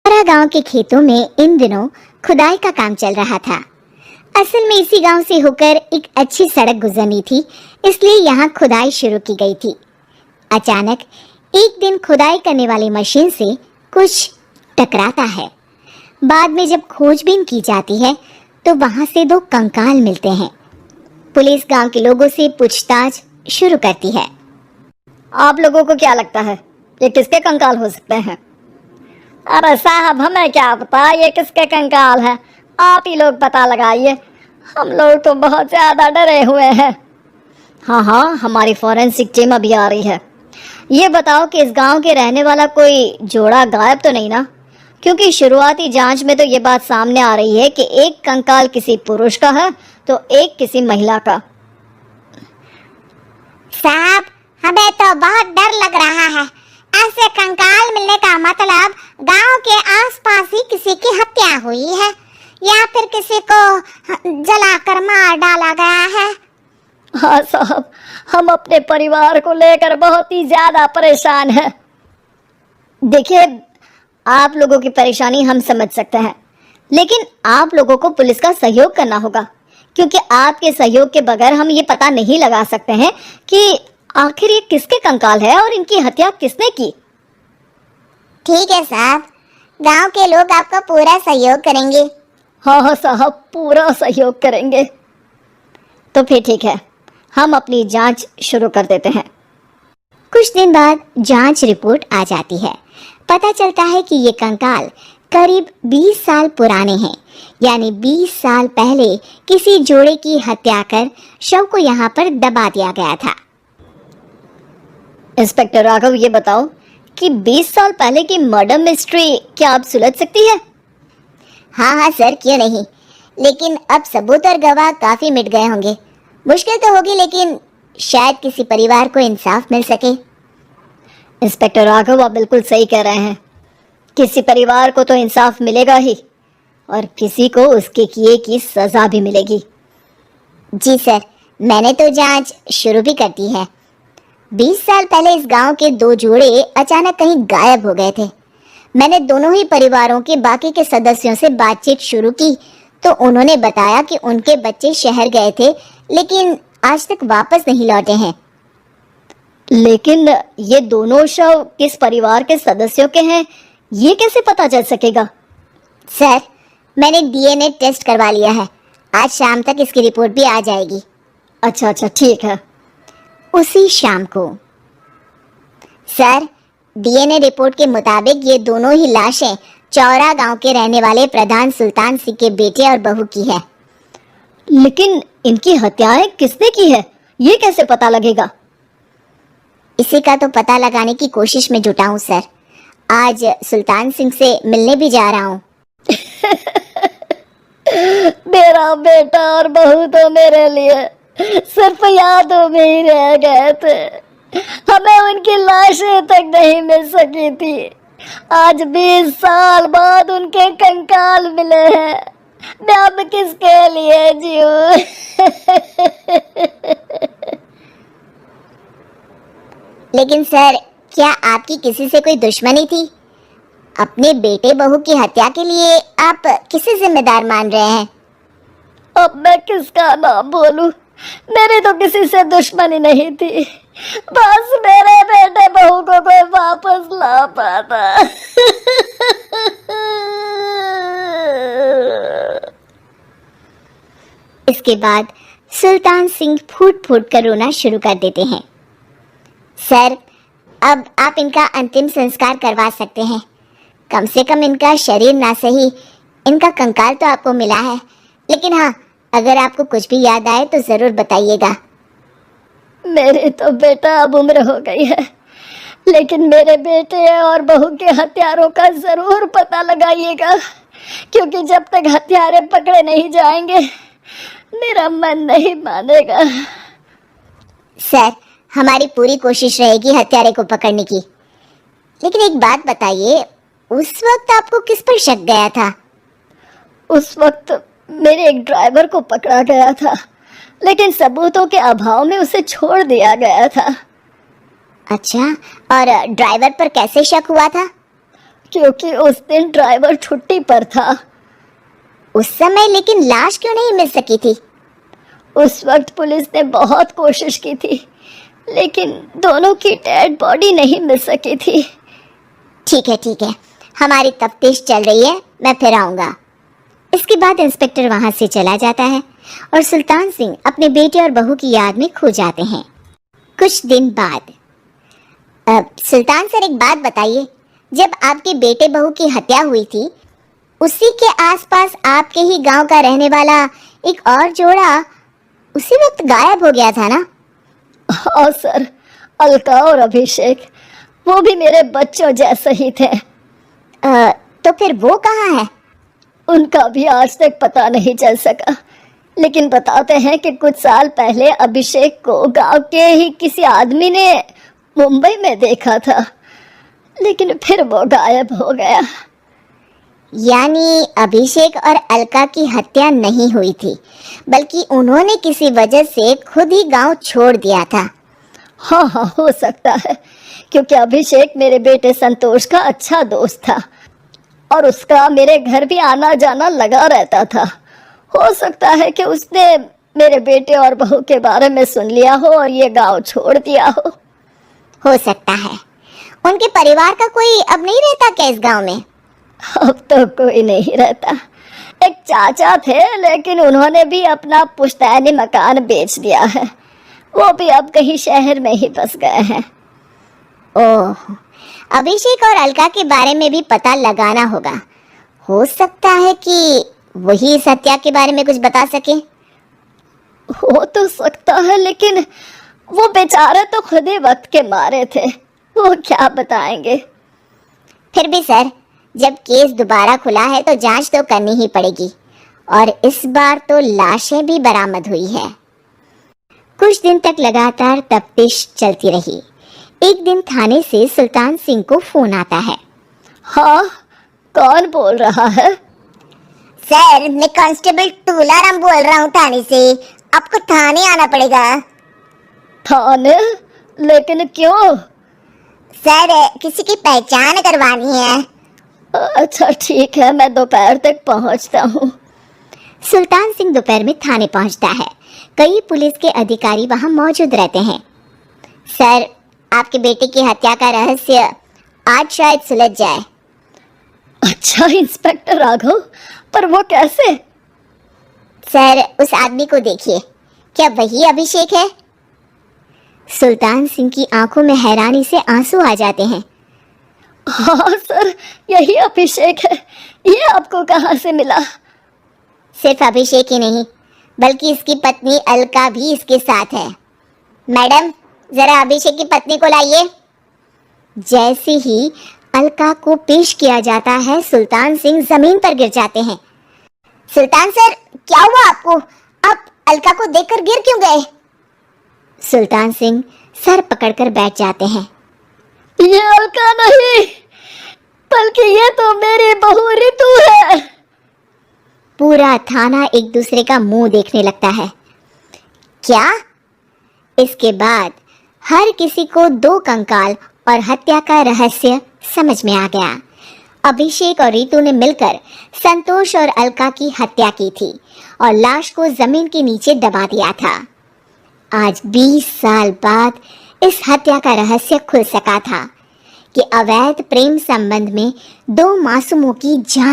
हमारा गांव के खेतों में इन दिनों खुदाई का काम चल रहा था। असल में इसी गांव से होकर एक अच्छी सड़क गुजरनी थी, इसलिए यहाँ खुदाई शुरू की गई थी। अचानक एक दिन खुदाई करने वाली मशीन से कुछ टकराता है। बाद में जब खोजबीन की जाती है तो वहां से दो कंकाल मिलते हैं। पुलिस गांव के लोगों से पूछताछ शुरू करती है। आप लोगों को क्या लगता है ये किसके कंकाल हो सकते हैं? अरे साहब, हमें क्या पता ये किसके कंकाल है, आप ही लोग पता लगाइए। हम लोग तो बहुत ज्यादा डरे हुए हैं। हाँ, हमारी फॉरेंसिक टीम अभी आ रही है। ये बताओ कि इस गांव के रहने वाला कोई जोड़ा गायब तो नहीं ना? क्योंकि शुरुआती जांच में तो ये बात सामने आ रही है कि एक कंकाल किसी पुरुष का है तो एक किसी महिला का। साहब, हमें तो बहुत डर लग रहा है। ऐसे कंकाल मिलने का मतलब गांव के आसपास ही किसी की हत्या हुई है या फिर किसी को जलाकर मार डाला गया है। हाँ साहब, हम अपने परिवार को लेकर बहुत ही ज्यादा परेशान हैं। देखिए, आप लोगों की परेशानी हम समझ सकते हैं, लेकिन आप लोगों को पुलिस का सहयोग करना होगा, क्योंकि आपके सहयोग के बगैर हम ये पता नहीं लगा सकते हैं कि आखिर ये किसके कंकाल है और इनकी हत्या किसने की। ठीक है साहब, गांव के लोग आपका पूरा सहयोग करेंगे। हाँ साहब, पूरा सहयोग करेंगे। तो फिर ठीक है, हम अपनी जांच शुरू कर देते हैं। कुछ दिन बाद जांच रिपोर्ट आ जाती है। पता चलता है कि ये कंकाल करीब 20 साल पुराने हैं, यानी 20 साल पहले किसी जोड़े की हत्या कर शव को यहाँ पर दबा दिया गया था। इंस्पेक्टर राघव, ये बताओ कि 20 साल पहले की मर्डर मिस्ट्री क्या आप सुलझ सकती है? हाँ सर, क्यों नहीं, लेकिन अब सबूत और गवाह काफी मिट गए होंगे। मुश्किल तो होगी, लेकिन शायद किसी परिवार को इंसाफ मिल सके। इंस्पेक्टर राघव, आप बिल्कुल सही कह रहे हैं। किसी परिवार को तो इंसाफ मिलेगा ही और किसी को उसके किए की सजा भी मिलेगी। जी सर, मैंने तो जांच शुरू भी कर दी है। 20 साल पहले इस गांव के दो जोड़े अचानक कहीं गायब हो गए थे। मैंने दोनों ही परिवारों के बाकी के सदस्यों से बातचीत शुरू की तो उन्होंने बताया कि उनके बच्चे शहर गए थे, लेकिन आज तक वापस नहीं लौटे हैं। लेकिन ये दोनों शव किस परिवार के सदस्यों के हैं, ये कैसे पता चल सकेगा? सर, मैंने डीएनए टेस्ट करवा लिया है। आज शाम तक इसकी रिपोर्ट भी आ जाएगी। अच्छा, ठीक है। उसी शाम को सर, डीएनए रिपोर्ट के मुताबिक ये दोनों ही लाशें चौरा गांव के रहने वाले प्रधान सुल्तान सिंह के बेटे और बहू की है। लेकिन इनकी हत्याएं किसने की है, ये कैसे पता लगेगा? इसी का तो पता लगाने की कोशिश में जुटा हूँ सर। आज सुल्तान सिंह से मिलने भी जा रहा हूँ। मेरा बेटा और बहू तो मेरे लिए सिर्फ यादों में ही रह गए थे। हमें उनकी लाशें तक नहीं मिल सकी थी। आज 20 साल बाद उनके कंकाल मिले हैं। मैं अब किसके लिए जीऊं? लेकिन सर, क्या आपकी किसी से कोई दुश्मनी थी? अपने बेटे बहू की हत्या के लिए आप किसे जिम्मेदार मान रहे हैं? अब मैं किसका नाम बोलूं? मेरी तो किसी से दुश्मनी नहीं थी, बस मेरे बेटे बहू को कोई वापस ला पाता। इसके बाद सुल्तान सिंह फूट फूट कर रोना शुरू कर देते हैं। सर, अब आप इनका अंतिम संस्कार करवा सकते हैं। कम से कम इनका शरीर ना सही, इनका कंकाल तो आपको मिला है। लेकिन हाँ, अगर आपको कुछ भी याद आए तो जरूर बताइएगा। मेरी तो बेटा अब उम्र हो गई है, लेकिन मेरे बेटे और बहू के हत्यारों का जरूर पता लगाइएगा, क्योंकि जब तक हत्यारे पकड़े नहीं जाएंगे मेरा मन नहीं मानेगा। सर, हमारी पूरी कोशिश रहेगी हत्यारे को पकड़ने की। लेकिन एक बात बताइए, उस वक्त आपको किस पर शक गया था? उस वक्त मेरे एक ड्राइवर को पकड़ा गया था, लेकिन सबूतों के अभाव में उसे छोड़ दिया गया था। अच्छा, और ड्राइवर पर कैसे शक हुआ था? क्योंकि उस दिन ड्राइवर छुट्टी पर था। उस समय लेकिन लाश क्यों नहीं मिल सकी थी? उस वक्त पुलिस ने बहुत कोशिश की थी, लेकिन दोनों की डेड बॉडी नहीं मिल सकी थी। ठीक है, हमारी तफ्तीश चल रही है, मैं फिर आऊंगा। इसके बाद इंस्पेक्टर वहां से चला जाता है और सुल्तान सिंह अपने बेटे और बहू की याद में खो जाते हैं। कुछ दिन बाद सुल्तान सर, एक बात बताइए, जब आपके बेटे बहू की हत्या हुई थी, उसी के आसपास आपके ही गांव का रहने वाला एक और जोड़ा उसी वक्त गायब हो गया था ना? हाँ सर, अलका और अभिषेक, वो भी मेरे बच्चों जैसे ही थे। तो फिर वो कहाँ है? उनका भी आज तक पता नहीं चल सका, लेकिन बताते हैं कि कुछ साल पहले अभिषेक को गांव के ही किसी आदमी ने मुंबई में देखा था, लेकिन फिर वो गायब हो गया। यानी अभिषेक और अलका की हत्या नहीं हुई थी, बल्कि उन्होंने किसी वजह से खुद ही गांव छोड़ दिया था। हाँ, हो सकता है, क्योंकि अभिषेक मेरे बेटे संतोष का अच्छा दोस्त था और उसका मेरे घर भी आना जाना लगा रहता था। हो सकता है कि उसने मेरे बेटे और बहू के बारे में सुन लिया हो और ये गांव छोड़ दिया हो सकता है। उनके परिवार का कोई अब नहीं रहता क्या इस गांव में? अब तो कोई नहीं रहता। एक चाचा थे, लेकिन उन्होंने भी अपना पुश्तैनी मकान बेच दिया है। वो भी अब कहीं शहर में ही बस गए हैं। ओह, अभिषेक और अलका के बारे में भी पता लगाना होगा। हो सकता है कि वही इस हत्या के बारे में कुछ बता सके। हो तो सकता है, लेकिन वो बेचारे तो खुद ही वक्त के मारे थे, वो क्या बताएंगे। फिर भी सर, जब केस दोबारा खुला है तो जांच तो करनी ही पड़ेगी, और इस बार तो लाशें भी बरामद हुई है। कुछ दिन तक लगातार तफ्तीश चलती रही। एक दिन थाने से सुल्तान सिंह को फोन आता है। हाँ, कौन बोल रहा है? सर, मैं कांस्टेबल तुलाराम बोल रहा हूँ थाने से। आपको थाने आना पड़ेगा। थाने? लेकिन क्यों? सर, किसी की पहचान करवानी है। अच्छा ठीक है, मैं दोपहर तक पहुंचता हूँ। सुल्तान सिंह दोपहर में थाने पहुंचता है। कई पुलिस के अधिकारी वहां मौजूद रहते हैं। सर, आपके बेटे की हत्या का रहस्य आज शायद सुलझ जाए। अच्छा इंस्पेक्टर राघव, पर वो कैसे? सर, उस आदमी को देखिए, क्या वही अभिषेक है? सुल्तान सिंह की आंखों में हैरानी से आंसू आ जाते हैं। हाँ सर, यही अभिषेक है। ये आपको कहाँ से मिला? सिर्फ अभिषेक ही नहीं, बल्कि इसकी पत्नी अलका भी इसके साथ है। मैडम, जरा अभिषेक की पत्नी को लाइए। जैसे ही अलका को पेश किया जाता है, सुल्तान सिंह जमीन पर गिर जाते हैं। सुल्तान सर, क्या हुआ आपको? आप अलका को देखकर गिर क्यों गए? सुल्तान सिंह सर पकड़कर बैठ जाते हैं। ये अलका नहीं, बल्कि ये तो मेरी बहू रितु है। पूरा थाना एक दूसरे का मुंह देखने लगता है। क्या? इसके बाद हर किसी को दो कंकाल और हत्या का रहस्य समझ में आ गया। अभिषेक और रितु ने मिलकर संतोष और अलका की हत्या की थी और लाश को जमीन के नीचे दबा दिया था। आज 20 साल बाद इस हत्या का रहस्य खुल सका था कि अवैध प्रेम संबंध में दो मासूमों की जान